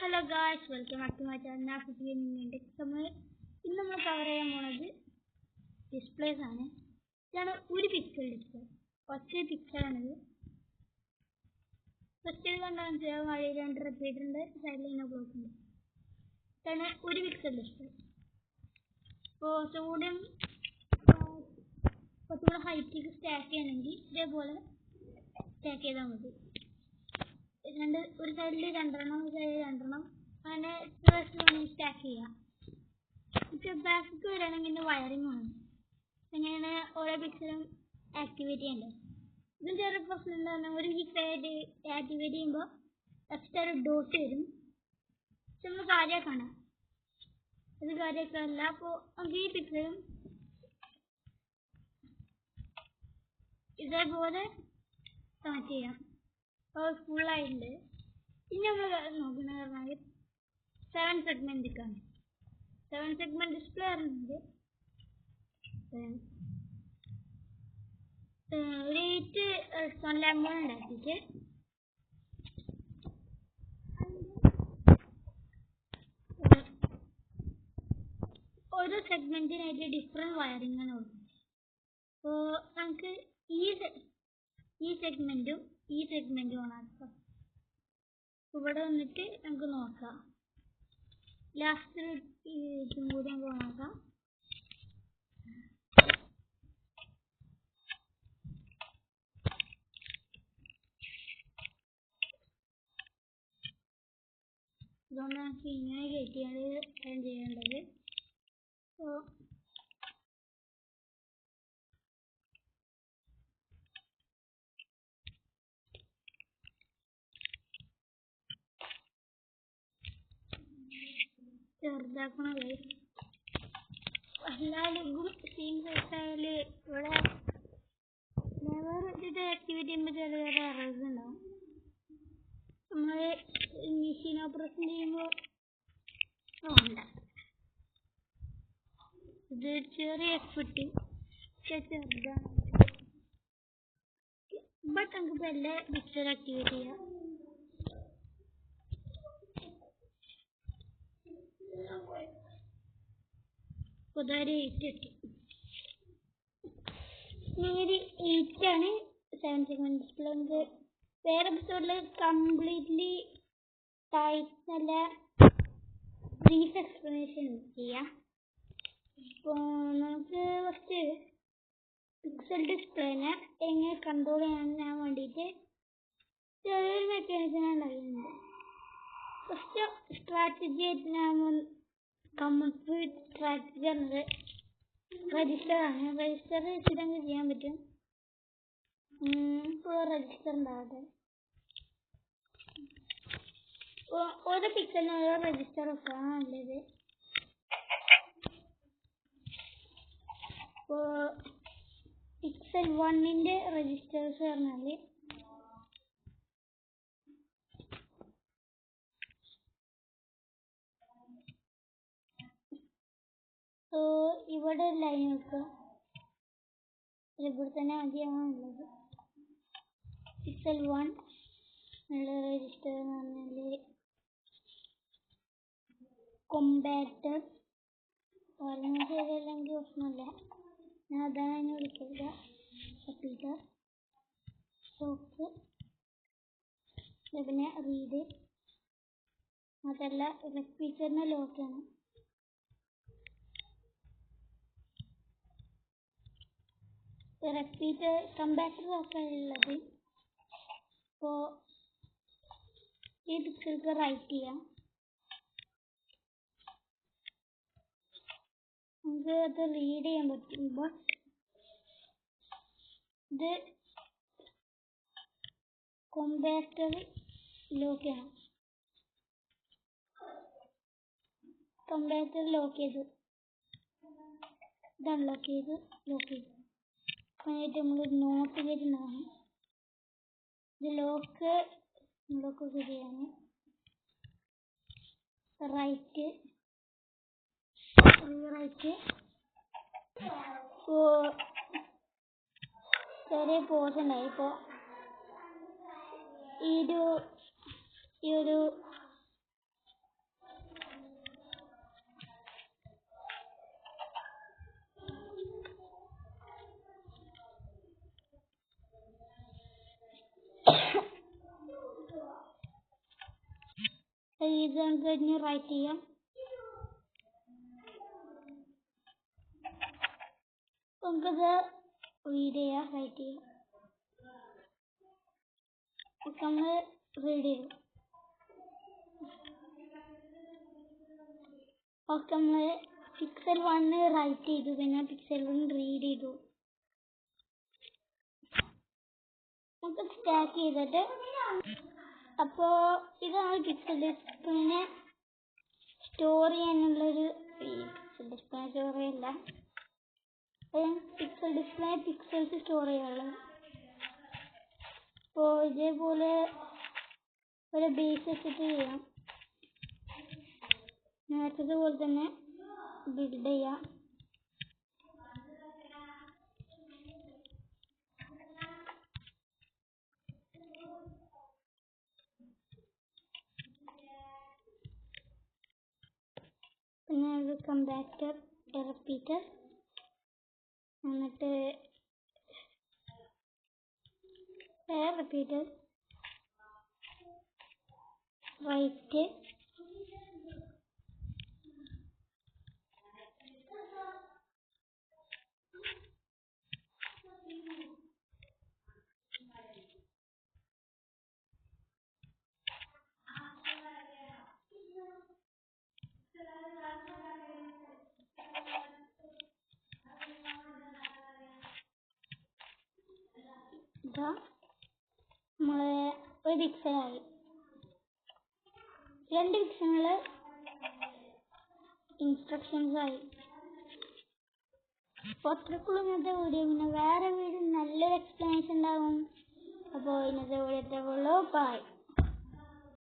Hello guys, welcome back to my channel. Now ഇന്ന് നമ്മൾ cover ചെയ്യാൻ പോകുന്നത് ഡിസ്പ്ലേസ് ആണ്. ഇതാണ് ഒരു പിക്സൽ ഡിസ്പ്ലേ. ഫസ്റ്റ് പിക്സൽ ആണിത്. ഫസ്റ്റ് കണ്ടാൽ വഴി രണ്ട് റിപ്പീറ്റർ ഉണ്ട്, സൈഡിൽ തന്നെ ബ്ലോക്ക് ഉണ്ട്. ഇതാണ് ഒരു പിക്സൽ ഡിസ്പ്ലേ. ഇപ്പോൾ സോഡിയം കുറച്ചുകൂടെ ഹൈറ്റിലേക്ക് സ്റ്റാക്ക് ചെയ്യണമെങ്കിൽ ഇതേപോലെ സ്റ്റാക്ക് ചെയ്താൽ മതി. ഒരു സൈഡിൽ രണ്ടെണ്ണം, ഒരു സൈഡിൽ രണ്ടെണ്ണം, അങ്ങനെ സ്റ്റാക്ക് ചെയ്യാം. ബാക്ക് വരികയാണെങ്കിൽ വയറിംഗ് ആണ്. എങ്ങനെയാണ് ഓരോ പിക്സലും ആക്ടിവേറ്റ് ചെയ്യേണ്ടത്. ഇതിന് ചെറിയ പ്രശ്നം എന്താണ്, ഒരു പിക്സൽ ആക്ടിവേറ്റ് ചെയ്യുമ്പോൾ എക്സ്ട്രാ ഒരു ഡോട്ട് വരും. പക്ഷെ നമ്മൾ കാര്യമാക്കണം, ഇത് കാര്യമല്ല. അപ്പോൾ നമുക്ക് ഈ പിക്സലും ഇതേപോലെ കണക്ട് ചെയ്യാം. ഫുള്ളായിട്ടുണ്ട്. ഇനി നമ്മൾ നോക്കുന്നത് പറഞ്ഞാൽ 7 സെഗ്മെന്റിലേക്കാണ്. 7 സെഗ്മെന്റ് ഡിസ്പ്ലേ പറയുന്നത് ഒരു 8 ലാമ്പ് ഉണ്ടാക്കിയിട്ട് ഓരോ സെഗ്മെന്റിനായിട്ട് ഡിഫറെന്റ് വയറിംഗ് ആണ് കൊടുക്കുന്നത്. അപ്പോൾ നമുക്ക് ഈ സെഗ്മെന്റും ഓണാക്കാം. ഇവിടെ വന്നിട്ട് നമുക്ക് നോക്കാം. ലാസ്റ്റ് ഇതും കൂടി നമുക്ക് ഓണാക്കാം. ഇതുകൊണ്ട് നമുക്ക് ഇങ്ങനെ കയറ്റിയാണ് ചെയ്യേണ്ടത്. അപ്പോൾ ചെറുതാക്കണം. എല്ലാ ലെഗും സെയിം സൈസ് ആയാൽ ഇവിടെ ഇത് ആക്ടിവേറ്റ് ചെയ്യുമ്പോൾ ചെറിയ എറേഴ്സ് ഉണ്ടാവും. നമ്മൾ മെഷീൻ ഓപ്പറേഷൻ ചെയ്യുമ്പോൾ വേണ്ട, ഇത് ചെറിയ എഫിട്ട് ചെറുതാണ്. ബട്ട് നമുക്കിപ്പോൾ എല്ലാ പിക്ചർ ആക്ടിവേറ്റ് ചെയ്യാം. പൊതുവെ 8 ആണ് 7 സെഗ്മെന്റ് ഡിസ്പ്ലേ. നമുക്ക് വേറെ എപ്പിസോഡിൽ കംപ്ലീറ്റ്ലി നല്ല ബ്രീഫ് എക്സ്പ്ലനേഷൻ ചെയ്യാം. ഇപ്പോൾ നമുക്ക് ഫസ്റ്റ് പിക്സൽ ഡിസ്പ്ലേനെ എങ്ങനെ കൺട്രോൾ ചെയ്യാൻ വേണ്ടിയിട്ട് ചെറിയൊരു മെക്കാനിസം ഉണ്ടാകുന്നുണ്ട്. ഫസ്റ്റ് സ്ട്രാറ്റജി ആയിട്ട് ഞാൻ സ്ട്രാറ്റജി എന്നത് രജിസ്റ്റർ ആണ്. രജിസ്റ്റർ വെച്ചിട്ട് നമുക്ക് ചെയ്യാൻ പറ്റും. ഇപ്പോൾ രജിസ്റ്റർ ഉണ്ടാകട്ടെ. ഓരോ പിക്സലിനും ഓരോ രജിസ്റ്റർ വെക്കാണ് നല്ലത്. ഇപ്പോൾ പിക്സൽ 1ന്റെ രജിസ്റ്റേഴ്സ് പറഞ്ഞാൽ ഇവിടെ ലൈൻ വെക്കുക. ഇവിടെ തന്നെ മതിയാവാനുള്ളത്. പിക്സൽ 1 ഉള്ള രജിസ്റ്റർ എന്ന് പറഞ്ഞാൽ കോമ്പാക്ടർ പറഞ്ഞാൽ ശരിയല്ലെങ്കിൽ പ്രശ്നമില്ല, ഞാൻ അതാണ് അതിനെ വിളിക്കുക. റിപ്പീറ്റർ സ്റ്റോക്ക്, പിന്നെ റീഡ്. അതല്ല, റിപ്പീറ്ററിന് ലോക്കാണ്. Repeater compactor ലോക്കാണുള്ളത്. ഇപ്പോൾ ഈ പിക്സൽക്ക് റൈറ്റ് ചെയ്യാം. നമുക്ക് അത് റീഡ് ചെയ്യാൻ പറ്റും. ബട്ട് ഇത് കോമ്പാക്ടർ ലോക്കാണ്. കമ്പാക്ടർ ലോക്ക് ചെയ്തു, ഇത് അൺലോക്ക് ചെയ്തു, ലോക്ക് ചെയ്തു. അതിനായിട്ട് നമ്മൾ നോട്ട് ചെയ്തിട്ടുണ്ടാകും. ഇത് ലോക്ക് ശരിയാണ്. റൈറ്റ് ഇപ്പോൾ ചെറിയ പോസ് ഉണ്ടായി. ഇപ്പോൾ ഈ ഒരു ഇത് നമുക്ക് ഇനി റൈറ്റ് ചെയ്യാം. നമുക്കത് റീഡ് ചെയ്യാം, റൈറ്റ് ചെയ്യാം. ഓക്കെ, നമ്മൾ റീഡ് ചെയ്തു. ഓക്കെ, നമ്മൾ പിക്സൽ 1 റൈറ്റ് ചെയ്തു, പിന്നെ പിക്സൽ 1 റീഡ് ചെയ്തു. നമുക്ക് സ്റ്റാക്ക് ചെയ്തിട്ട് അപ്പോൾ ഇതാണ് പിക്സൽ ഡിസ്പ്ലേനെ സ്റ്റോർ ചെയ്യാനുള്ളൊരു പിക്സൽ ഡിസ്പ്ലേ സ്റ്റോർ ചെയ്യില്ല, പിക്സൽ ഡിസ്പ്ലേ പിക്സൽസ് സ്റ്റോർ ചെയ്യാനുള്ളത്. അപ്പോൾ ഇതേപോലെ ഒരു ബേസ് വെച്ചിട്ട് ചെയ്യാം. നേരത്തെ പോലെ തന്നെ ബിൽഡ് ചെയ്യാം. പിന്നെ ഒരു കമ്പാക്ടർ, റിപ്പീറ്റർ, എന്നിട്ട് റിപ്പീറ്റർ, റൈറ്റ്, ഇതാ നമ്മളെ ഒരു പിക്സലായി. 2 പിക്സലുകൾ ഇൻസ്ട്രക്ഷൻസ് ആയി. അപ്പോൾ അത്രക്കുള്ള ഇന്നത്തെ വീഡിയോ. പിന്നെ വേറെ വീഡിയോ നല്ലൊരു എക്സ്പ്ലനേഷൻ ഉണ്ടാകും. അപ്പോൾ ഇന്നത്തെ വീഡിയോ ബൈ.